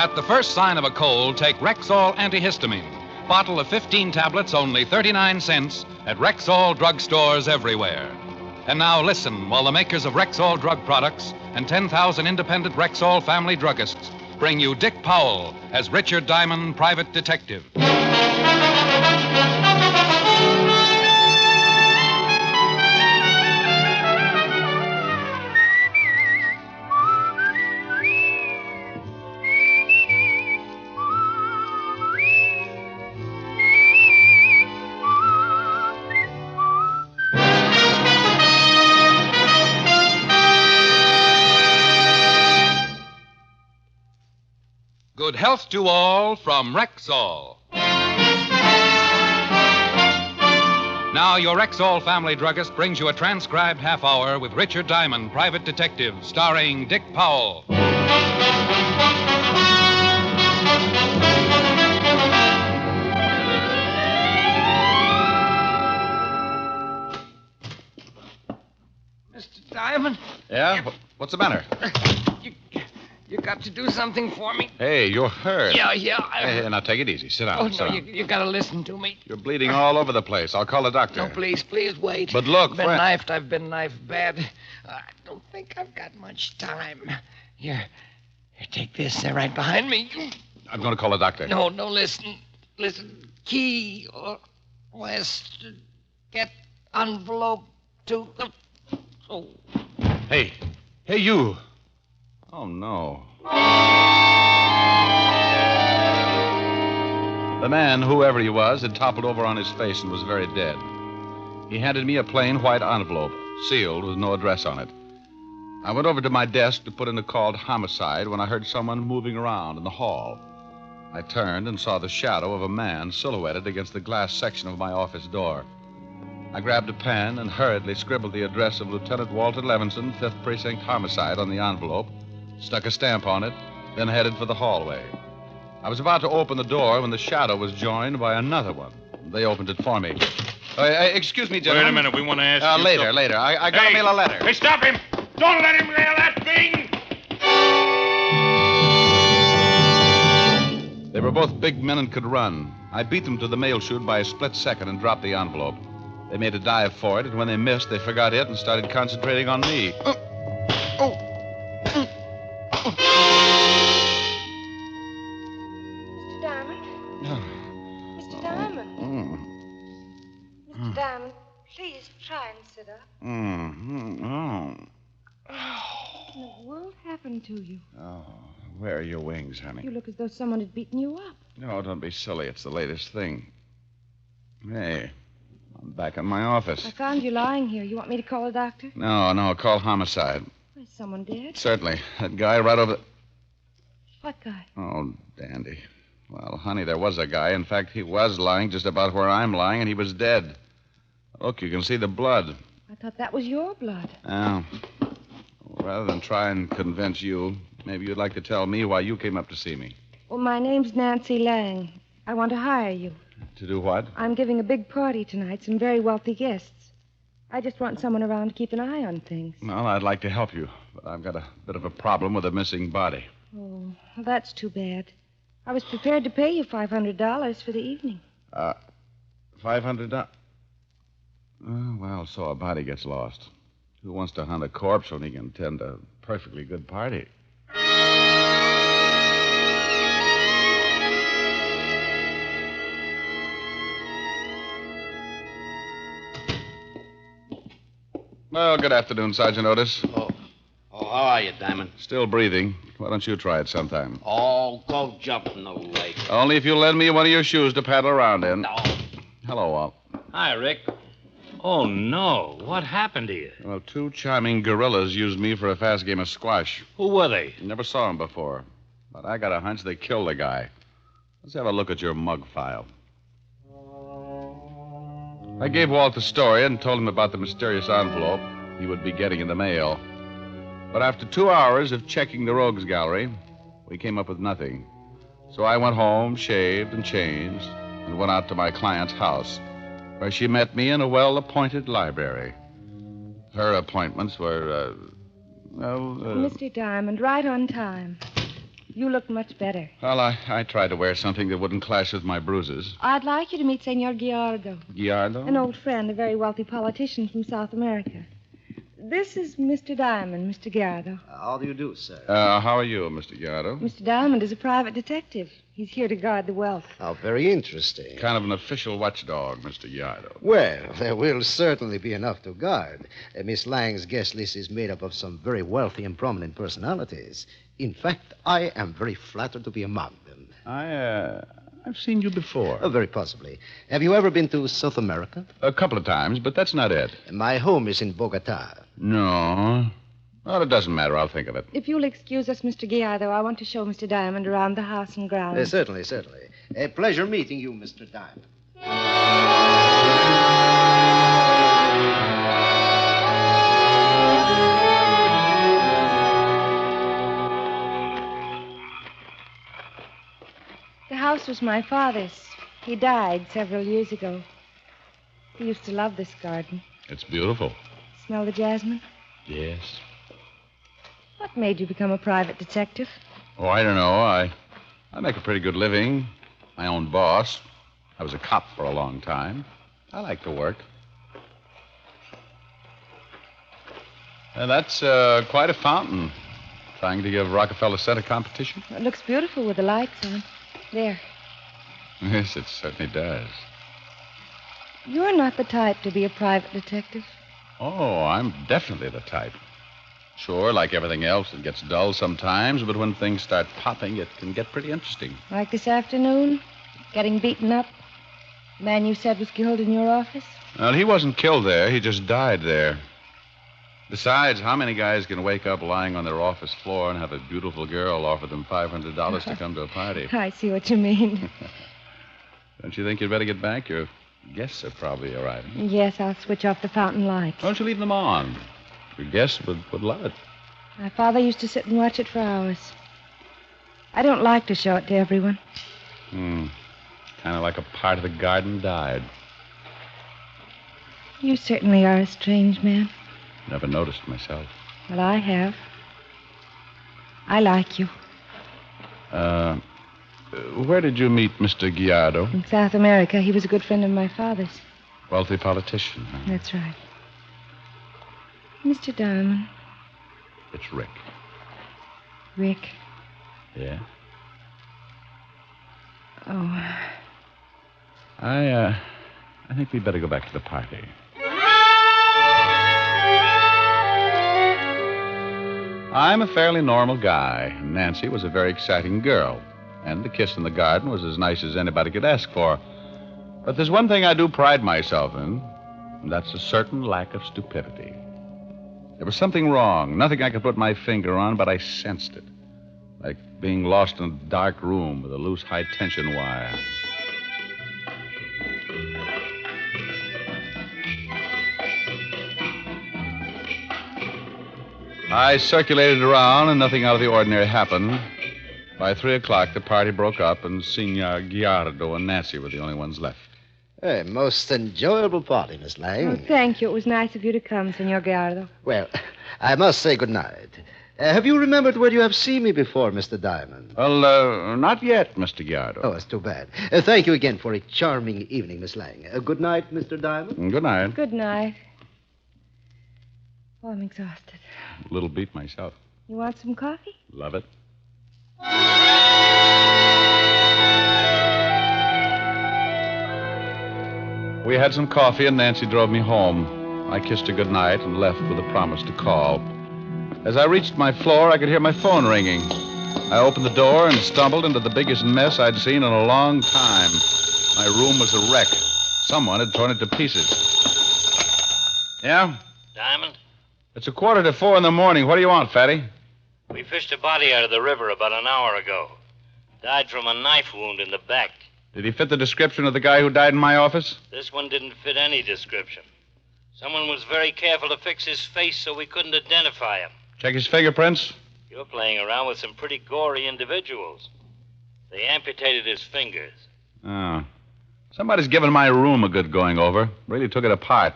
At the first sign of a cold, take Rexall antihistamine. Bottle of 15 tablets, only 39 cents at Rexall drugstores everywhere. And now listen while the makers of Rexall drug products and 10,000 independent Rexall family druggists bring you Dick Powell as Richard Diamond, private detective. Good health to all from Rexall. Now, your Rexall family druggist brings you a transcribed half hour with Richard Diamond, private detective, starring Dick Powell. Mr. Diamond? Yeah? What's the matter? You got to do something for me. Hey, you're hurt. Yeah. Hey, now take it easy. Sit down. Oh, sit no, down. you got to listen to me. You're bleeding all over the place. I'll call a doctor. No, please wait. But look, I've been knifed bad. I don't think I've got much time. Here, take this. They're right behind me. I'm going to call a doctor. No, listen. Key or west. Get envelope to the... Oh. Hey, you. Oh, no. The man, whoever he was, had toppled over on his face and was very dead. He handed me a plain white envelope, sealed with no address on it. I went over to my desk to put in a called homicide when I heard someone moving around in the hall. I turned and saw the shadow of a man silhouetted against the glass section of my office door. I grabbed a pen and hurriedly scribbled the address of Lieutenant Walter Levinson, 5th Precinct Homicide, on the envelope, stuck a stamp on it, then headed for the hallway. I was about to open the door when the shadow was joined by another one. They opened it for me. Excuse me, gentlemen. Wait a minute. We want to ask you... Later. I got to mail a letter. Hey, stop him! Don't let him mail that thing! They were both big men and could run. I beat them to the mail chute by a split second and dropped the envelope. They made a dive for it, and when they missed, they forgot it and started concentrating on me. Mr. Diamond? Mr. Diamond? Mr. Diamond, please try and sit up. What in the world happened to you? Oh, where are your wings, honey? You look as though someone had beaten you up. No, don't be silly. It's the latest thing. Hey, I'm back in my office. I found you lying here. You want me to call a doctor? No, call homicide. Is someone dead? Certainly. That guy right over... What guy? Oh, dandy. Well, honey, there was a guy. In fact, he was lying just about where I'm lying, and he was dead. Look, you can see the blood. I thought that was your blood. Oh. Rather than try and convince you, maybe you'd like to tell me why you came up to see me. Well, my name's Nancy Lang. I want to hire you. To do what? I'm giving a big party tonight, some very wealthy guests. I just want someone around to keep an eye on things. Well, I'd like to help you, but I've got a bit of a problem with a missing body. Oh, well, that's too bad. I was prepared to pay you $500 for the evening. $500? Well, so a body gets lost. Who wants to hunt a corpse when he can attend a perfectly good party? Well, good afternoon, Sergeant Otis. Oh, how are you, Diamond? Still breathing. Why don't you try it sometime? Oh, go jump in the lake. Only if you'll lend me one of your shoes to paddle around in. No. Hello, Walt. Hi, Rick. Oh, no. What happened to you? Well, two charming gorillas used me for a fast game of squash. Who were they? Never saw them before. But I got a hunch they killed the guy. Let's have a look at your mug file. I gave Walt the story and told him about the mysterious envelope he would be getting in the mail. But after 2 hours of checking the rogues gallery, we came up with nothing. So I went home, shaved and changed, and went out to my client's house, where she met me in a well-appointed library. Her appointments were, Mr. Diamond, right on time. You look much better. Well, I tried to wear something that wouldn't clash with my bruises. I'd like you to meet Senor Gallardo, Gallardo? an old friend, a very wealthy politician from South America. This is Mr. Diamond, Mr. Gallardo. How do you do, sir? How are you, Mr. Gallardo? Mr. Diamond is a private detective. He's here to guard the wealth. How very interesting. Kind of an official watchdog, Mr. Gallardo. Well, there will certainly be enough to guard. Miss Lang's guest list is made up of some very wealthy and prominent personalities. In fact, I am very flattered to be among them. I've seen you before. Very possibly. Have you ever been to South America? A couple of times, but that's not it. My home is in Bogota. No. Well, it doesn't matter. I'll think of it. If you'll excuse us, Mr. Gallardo, I want to show Mr. Diamond around the house and grounds. Certainly. A pleasure meeting you, Mr. Diamond. The house was my father's. He died several years ago. He used to love this garden. It's beautiful. Smell the jasmine? Yes. What made you become a private detective? Oh, I don't know. I make a pretty good living. My own boss. I was a cop for a long time. I like to work. And that's quite a fountain. Trying to give Rockefeller Center competition? It looks beautiful with the lights on. There. Yes, it certainly does. You're not the type to be a private detective. Oh, I'm definitely the type. Sure, like everything else, it gets dull sometimes, but when things start popping, it can get pretty interesting. Like this afternoon? Getting beaten up? The man you said was killed in your office? Well, he wasn't killed there. He just died there. Besides, how many guys can wake up lying on their office floor and have a beautiful girl offer them $500 to come to a party? I see what you mean. Don't you think you'd better get back? Your guests are probably arriving. Yes, I'll switch off the fountain lights. Why don't you leave them on? Your guests would love it. My father used to sit and watch it for hours. I don't like to show it to everyone. Kind of like a part of the garden died. You certainly are a strange man. Never noticed myself. Well, I have. I like you. Where did you meet Mr. Gallardo? In South America. He was a good friend of my father's. Wealthy politician, huh? That's right. Mr. Diamond. It's Rick. Rick. Yeah? Oh. I think we'd better go back to the party. I'm a fairly normal guy. Nancy was a very exciting girl. And the kiss in the garden was as nice as anybody could ask for. But there's one thing I do pride myself in, and that's a certain lack of stupidity. There was something wrong, nothing I could put my finger on, but I sensed it. Like being lost in a dark room with a loose high-tension wire. I circulated around, and nothing out of the ordinary happened. By 3 o'clock, the party broke up, and Senor Gallardo and Nancy were the only ones left. A most enjoyable party, Miss Lang. Oh, thank you. It was nice of you to come, Senor Gallardo. Well, I must say good night. Have you remembered where you have seen me before, Mr. Diamond? Well, not yet, Mr. Gallardo. Oh, it's too bad. Thank you again for a charming evening, Miss Lang. Good night, Mr. Diamond. Good night. Good night. Oh, I'm exhausted. A little beat myself. You want some coffee? Love it. We had some coffee, and Nancy drove me home. I kissed her goodnight and left with a promise to call. As I reached my floor, I could hear my phone ringing. I opened the door and stumbled into the biggest mess I'd seen in a long time. My room was a wreck. Someone had torn it to pieces. Yeah? Diamond, It's 3:45 in the morning. What do you want, Fatty? we fished a body out of the river about an hour ago. Died from a knife wound in the back. Did he fit the description of the guy who died in my office? This one didn't fit any description. Someone was very careful to fix his face so we couldn't identify him. Check his fingerprints. You're playing around with some pretty gory individuals. They amputated his fingers. Oh. Somebody's given my room a good going over. Really took it apart.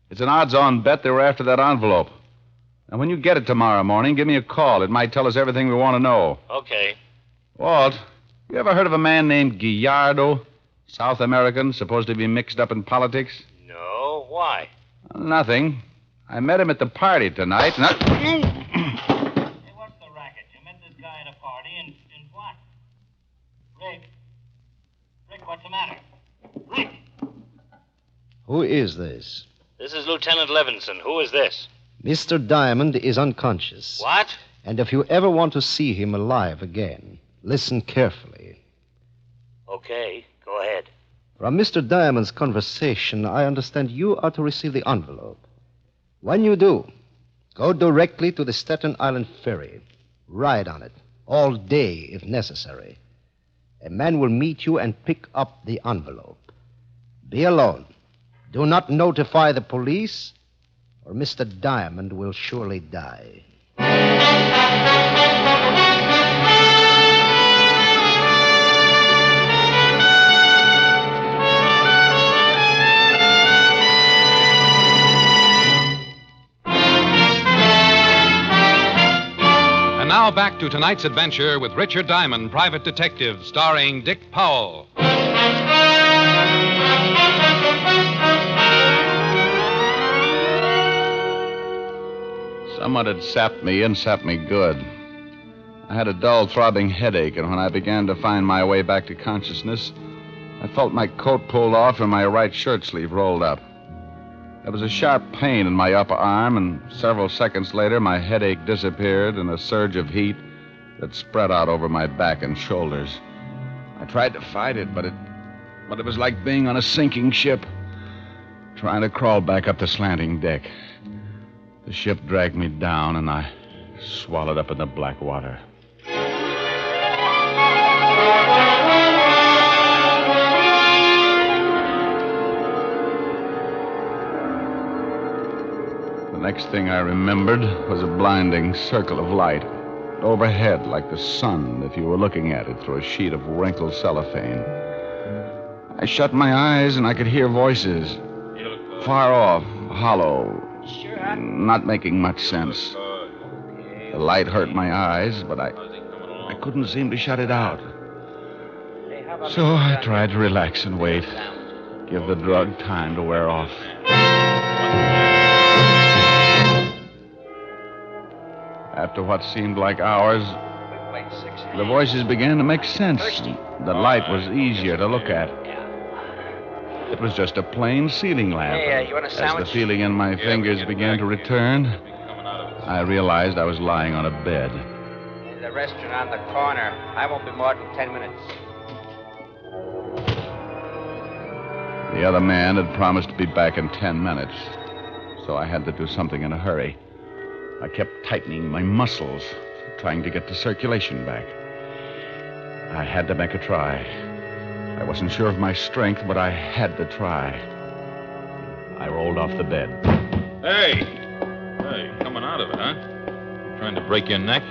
It's an odds-on bet they were after that envelope. And when you get it tomorrow morning, give me a call. It might tell us everything we want to know. Okay. Walt, you ever heard of a man named Gallardo? South American, supposed to be mixed up in politics? No, why? Nothing. I met him at the party tonight, and Hey, what's the racket? You met this guy at a party and what? Rick, what's the matter? Rick! Who is this? This is Lieutenant Levinson. Who is this? Mr. Diamond is unconscious. What? And if you ever want to see him alive again, listen carefully. Okay, go ahead. From Mr. Diamond's conversation, I understand you are to receive the envelope. When you do, go directly to the Staten Island ferry. Ride on it, all day if necessary. A man will meet you and pick up the envelope. Be alone. Do not notify the police, or Mr. Diamond will surely die. And now back to tonight's adventure with Richard Diamond, Private Detective, starring Dick Powell. someone had sapped me and sapped me good. I had a dull, throbbing headache, and when I began to find my way back to consciousness, I felt my coat pulled off and my right shirt sleeve rolled up. There was a sharp pain in my upper arm, and several seconds later, my headache disappeared in a surge of heat that spread out over my back and shoulders. I tried to fight it, but it was like being on a sinking ship, trying to crawl back up the slanting deck. The ship dragged me down, and I swallowed up in the black water. The next thing I remembered was a blinding circle of light overhead, like the sun if you were looking at it through a sheet of wrinkled cellophane. I shut my eyes, and I could hear voices, far off, hollow, not making much sense. The light hurt my eyes, but I couldn't seem to shut it out. So I tried to relax and wait, give the drug time to wear off. After what seemed like hours, the voices began to make sense. The light was easier to look at. It was just a plain ceiling lamp. Hey, you want a sandwich? As the feeling in my fingers began to return, I realized I was lying on a bed. There's a restaurant on the corner. I won't be more than 10 minutes. The other man had promised to be back in 10 minutes, so I had to do something in a hurry. I kept tightening my muscles, trying to get the circulation back. I had to make a try. I wasn't sure of my strength, but I had to try. I rolled off the bed. Hey, coming out of it, huh? Trying to break your neck?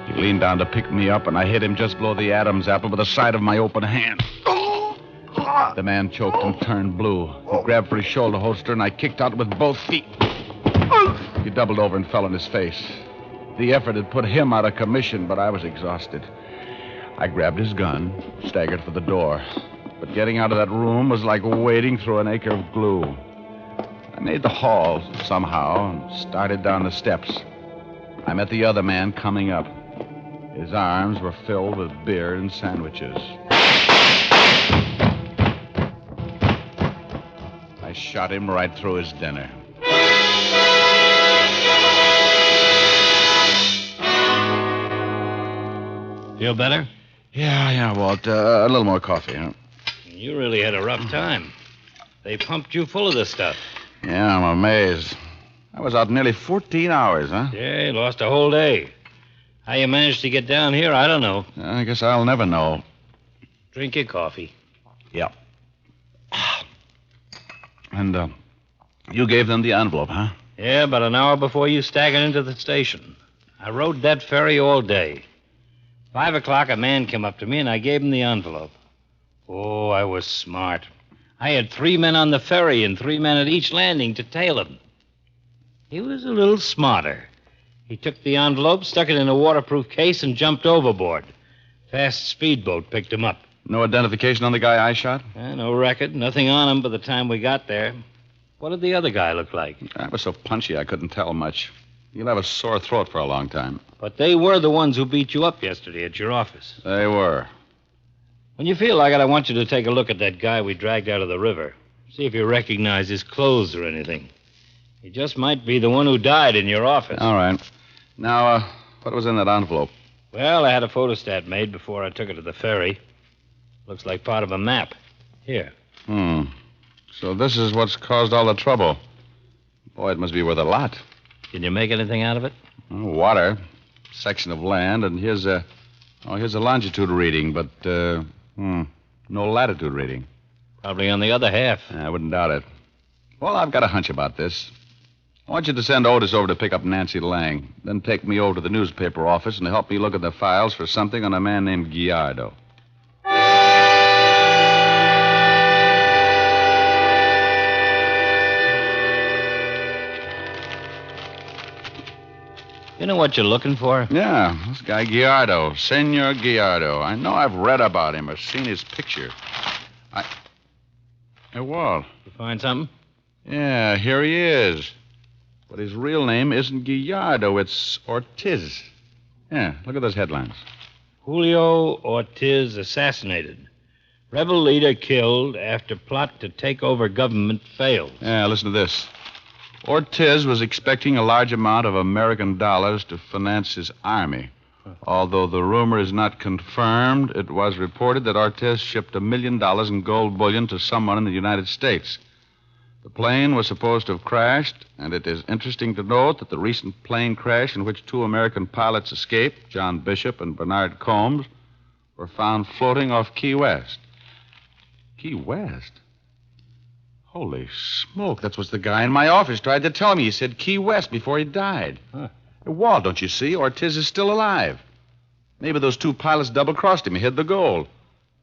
He leaned down to pick me up, and I hit him just below the Adam's apple with the side of my open hand. The man choked and turned blue. He grabbed for his shoulder holster, and I kicked out with both feet. He doubled over and fell on his face. The effort had put him out of commission, but I was exhausted. I grabbed his gun, staggered for the door. But getting out of that room was like wading through an acre of glue. I made the hall somehow and started down the steps. I met the other man coming up. His arms were filled with beer and sandwiches. I shot him right through his dinner. Feel better? Yeah, Walt. A little more coffee, huh? You really had a rough time. They pumped you full of this stuff. Yeah, I'm amazed. I was out nearly 14 hours, huh? Yeah, you lost a whole day. How you managed to get down here, I don't know. I guess I'll never know. Drink your coffee. Yeah. And, you gave them the envelope, huh? Yeah, about an hour before you staggered into the station. I rode that ferry all day. 5 o'clock, a man came up to me, and I gave him the envelope. Oh, I was smart. I had 3 men on the ferry and 3 men at each landing to tail him. He was a little smarter. He took the envelope, stuck it in a waterproof case, and jumped overboard. Fast speedboat picked him up. No identification on the guy I shot? No record, nothing on him by the time we got there. What did the other guy look like? I was so punchy I couldn't tell much. He'll have a sore throat for a long time. But they were the ones who beat you up yesterday at your office. They were. When you feel like it, I want you to take a look at that guy we dragged out of the river. See if you recognize his clothes or anything. He just might be the one who died in your office. All right. Now, what was in that envelope? Well, I had a photostat made before I took it to the ferry. Looks like part of a map. Here. So this is what's caused all the trouble. Boy, it must be worth a lot. Can you make anything out of it? Water, section of land, and here's a longitude reading, but no latitude reading. Probably on the other half. I wouldn't doubt it. Well, I've got a hunch about this. I want you to send Otis over to pick up Nancy Lang, then take me over to the newspaper office and help me look at the files for something on a man named Gallardo. You know what you're looking for? Yeah, this guy Gallardo, Senor Gallardo. I know I've read about him or seen his picture. Hey, Walt. You find something? Yeah, here he is. But his real name isn't Gallardo, it's Ortiz. Yeah, look at those headlines. Julio Ortiz assassinated. Rebel leader killed after plot to take over government fails. Yeah, listen to this. Ortiz was expecting a large amount of American dollars to finance his army. Although the rumor is not confirmed, it was reported that Ortiz shipped $1 million in gold bullion to someone in the United States. The plane was supposed to have crashed, and it is interesting to note that the recent plane crash in which 2 American pilots escaped, John Bishop and Bernard Combs, were found floating off Key West. Key West? Holy smoke, that's what the guy in my office tried to tell me. He said Key West before he died. Hey, Walt, don't you see? Ortiz is still alive. Maybe those 2 pilots double-crossed him. He hid the gold.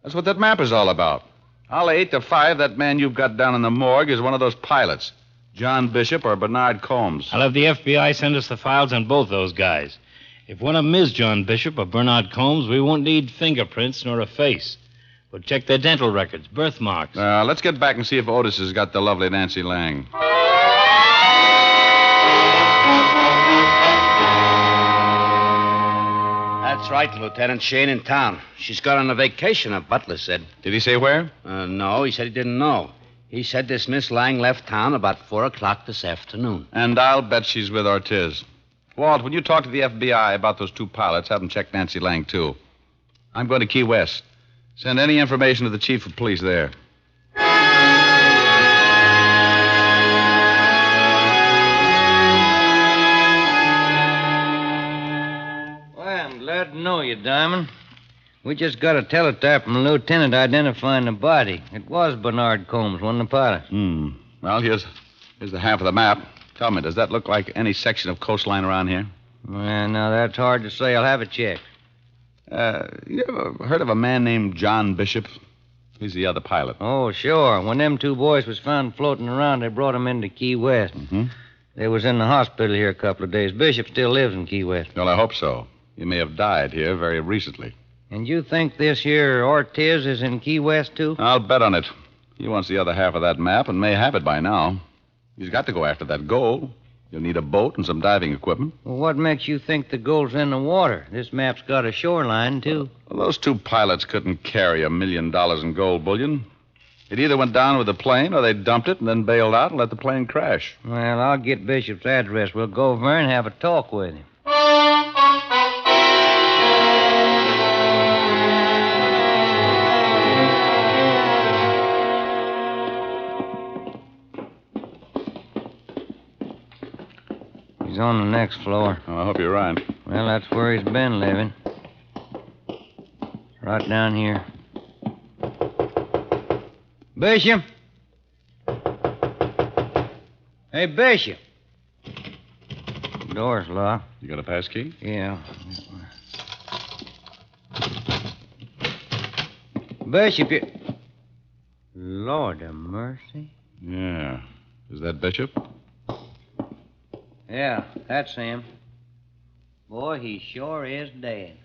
That's what that map is all about. I'll lay 8 to 5 that man you've got down in the morgue is one of those pilots. John Bishop or Bernard Combs. I'll have the FBI send us the files on both those guys. If one of them is John Bishop or Bernard Combs, we won't need fingerprints nor a face. We'll check their dental records, birthmarks. Let's get back and see if Otis has got the lovely Nancy Lang. That's right, Lieutenant. She ain't in town. She's gone on a vacation, her butler said. Did he say where? No, he said he didn't know. He said this Miss Lang left town about 4 o'clock this afternoon. And I'll bet she's with Ortiz. Walt, when you talk to the FBI about those 2 pilots, have them check Nancy Lang, too. I'm going to Key West. Send any information to the chief of police there. Well, I'm glad to know you, Diamond. We just got a teletype from a lieutenant identifying the body. It was Bernard Combs, one of the pilots. Well, here's the half of the map. Tell me, does that look like any section of coastline around here? Well, now, that's hard to say. I'll have it checked. You ever heard of a man named John Bishop? He's the other pilot. Oh, sure. When them 2 boys was found floating around, they brought them into Key West. Mm-hmm. They was in the hospital here a couple of days. Bishop still lives in Key West. Well, I hope so. He may have died here very recently. And you think this here Ortiz is in Key West, too? I'll bet on it. He wants the other half of that map and may have it by now. He's got to go after that gold. You'll need a boat and some diving equipment. Well, what makes you think the gold's in the water? This map's got a shoreline, too. Well, those 2 pilots couldn't carry $1 million in gold bullion. It either went down with the plane or they dumped it and then bailed out and let the plane crash. Well, I'll get Bishop's address. We'll go over there and have a talk with him. He's on the next floor. Oh, I hope you're right. Well, that's where he's been living. Right down here. Bishop? Hey, Bishop. The door's locked. You got a pass key? Yeah. Bishop, you... Lord have mercy. Yeah. Is that Bishop? Yeah, that's him. Boy, he sure is dead.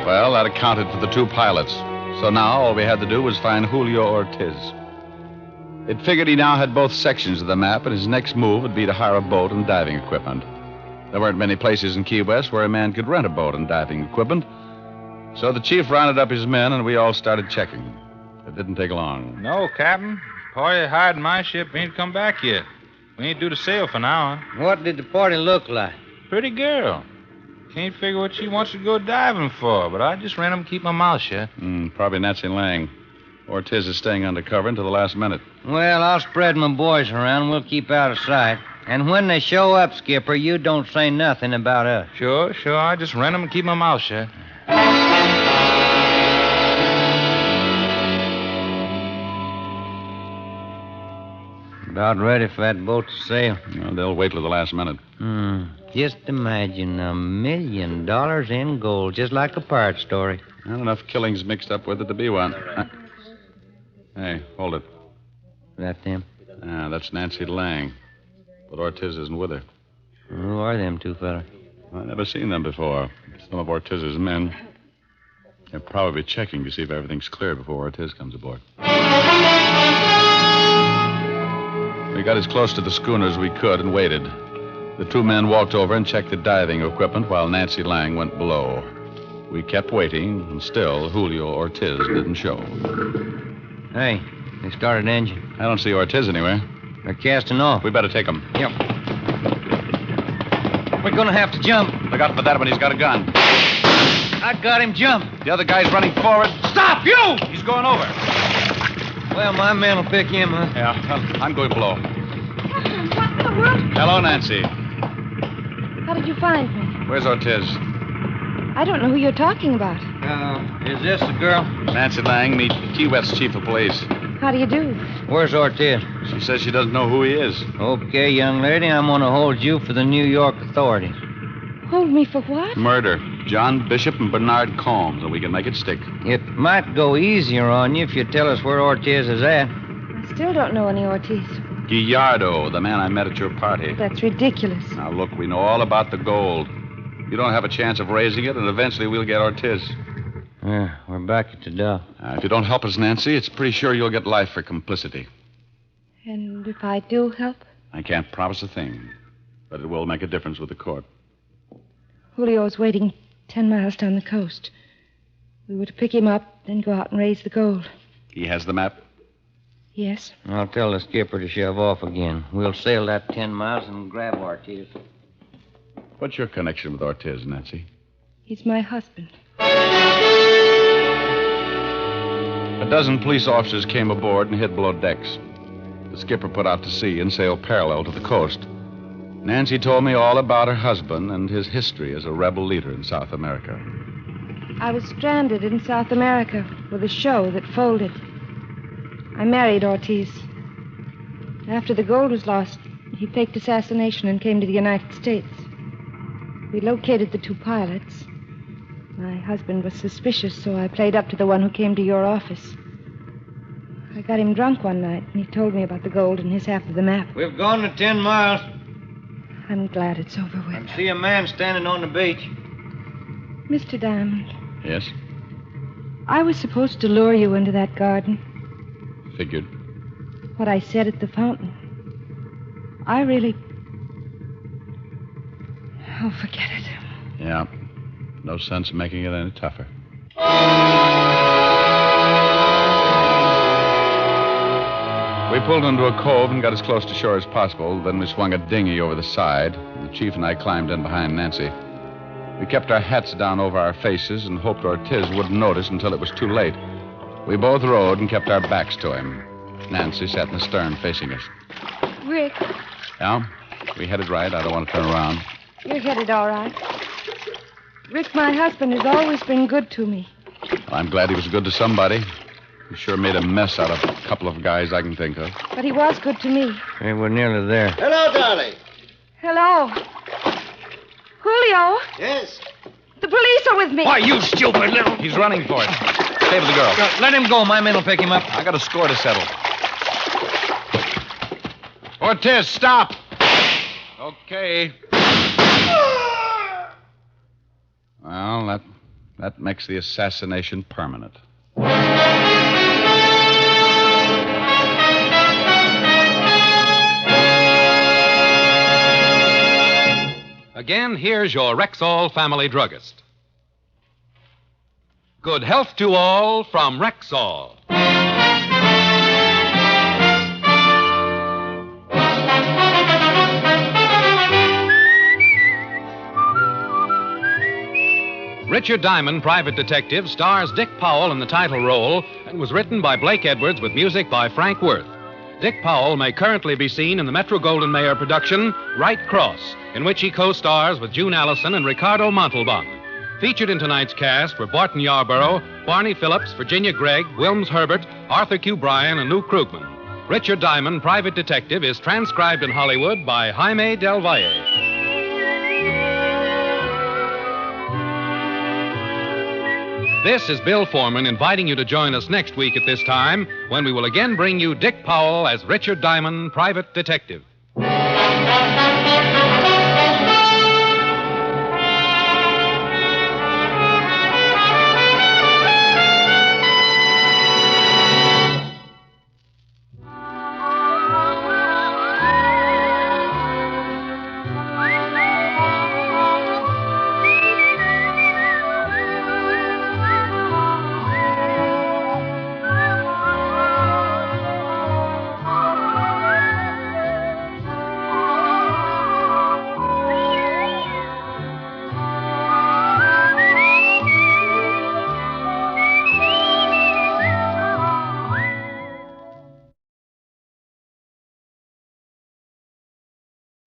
Well, that accounted for the two pilots. So now all we had to do was find Julio Ortiz. It figured he now had both sections of the map, and his next move would be to hire a boat and diving equipment. There weren't many places in Key West where a man could rent a boat and diving equipment. So the chief rounded up his men, and we all started checking. It didn't take long. No, Captain. Party hiding my ship ain't come back yet. We ain't due to sail for now. What did the party look like? Pretty girl. Can't figure what she wants to go diving for, but I just ran him to keep my mouth shut. Probably Nancy Lang. Ortiz is staying undercover until the last minute. Well, I'll spread my boys around. We'll keep out of sight. And when they show up, Skipper, you don't say nothing about us. Sure. I just ran him and keep my mouth shut. About ready for that boat to sail. Well, they'll wait till the last minute. Just imagine $1 million in gold, just like a pirate story. Not enough killings mixed up with it to be one. Hey, hold it. Is that them? That's Nancy Lang. But Ortiz isn't with her. Who are them two fellas? I've never seen them before. Some of Ortiz's men. They're probably checking to see if everything's clear before Ortiz comes aboard. We got as close to the schooner as we could and waited. The two men walked over and checked the diving equipment while Nancy Lang went below. We kept waiting, and still Julio Ortiz didn't show. Hey, they started engine. I don't see Ortiz anywhere. They're casting off. We better take him. Yep. We're gonna have to jump. Look out for that one. He's got a gun. I got him jumped. The other guy's running forward. Stop, you! He's going over. Well, my men will pick him up. Yeah, well, I'm going below. Captain, what in the world? Hello, Nancy. How did you find me? Where's Ortiz? I don't know who you're talking about. Is this the girl? Nancy Lang, meet Key West chief of police. How do you do? Where's Ortiz? She says she doesn't know who he is. Okay, young lady, I'm gonna hold you for the New York authorities. Hold me for what? Murder. John Bishop and Bernard Combs, and we can make it stick. It might go easier on you if you tell us where Ortiz is at. I still don't know any Ortiz. Gallardo, the man I met at your party. That's ridiculous. Now, look, we know all about the gold. You don't have a chance of raising it, and eventually we'll get Ortiz. Yeah, we're back at the dock. If you don't help us, Nancy, it's pretty sure you'll get life for complicity. And if I do help? I can't promise a thing, but it will make a difference with the court. Julio's waiting 10 miles down the coast. We were to pick him up, then go out and raise the gold. He has the map? Yes. I'll tell the skipper to shove off again. We'll sail that 10 miles and grab Ortiz. What's your connection with Ortiz, Nancy? He's my husband. A dozen police officers came aboard and hid below decks. The skipper put out to sea and sailed parallel to the coast. Nancy told me all about her husband and his history as a rebel leader in South America. I was stranded in South America with a show that folded. I married Ortiz. After the gold was lost, he faked assassination and came to the United States. We located the two pilots. My husband was suspicious, so I played up to the one who came to your office. I got him drunk one night, and he told me about the gold and his half of the map. We've gone to 10 miles. I'm glad it's over with. I see a man standing on the beach. Mr. Diamond, Yes? I was supposed to lure you into that garden. Figured. What I said at the fountain. I really... Oh, forget it. Yeah. No sense in making it any tougher. We pulled into a cove and got as close to shore as possible. Then we swung a dinghy over the side. The chief and I climbed in behind Nancy. We kept our hats down over our faces and hoped Ortiz wouldn't notice until it was too late. We both rowed and kept our backs to him. Nancy sat in the stern facing us. Rick, Yeah? We headed right. I don't want to turn around. you're headed all right. Rick, my husband, has always been good to me. Well, I'm glad he was good to somebody. He sure made a mess out of a couple of guys I can think of. But he was good to me. Hey, we're nearly there. Hello, darling. Hello. Julio, Yes? the police are with me. Why, you stupid little... He's running for it. Stay with the girl. Let him go. My men will pick him up. I got a score to settle. Ortiz, stop! Okay. Well, that makes the assassination permanent. Again, here's your Rexall family druggist. Good health to all from Rexall. Richard Diamond, Private Detective, stars Dick Powell in the title role and was written by Blake Edwards with music by Frank Worth. Dick Powell may currently be seen in the Metro-Goldwyn-Mayer production, Right Cross, in which he co-stars with June Allison and Ricardo Montalban. Featured in tonight's cast were Barton Yarborough, Barney Phillips, Virginia Gregg, Wilms Herbert, Arthur Q. Bryan, and Lou Krugman. Richard Diamond, Private Detective, is transcribed in Hollywood by Jaime Del Valle. This is Bill Foreman inviting you to join us next week at this time when we will again bring you Dick Powell as Richard Diamond, Private Detective.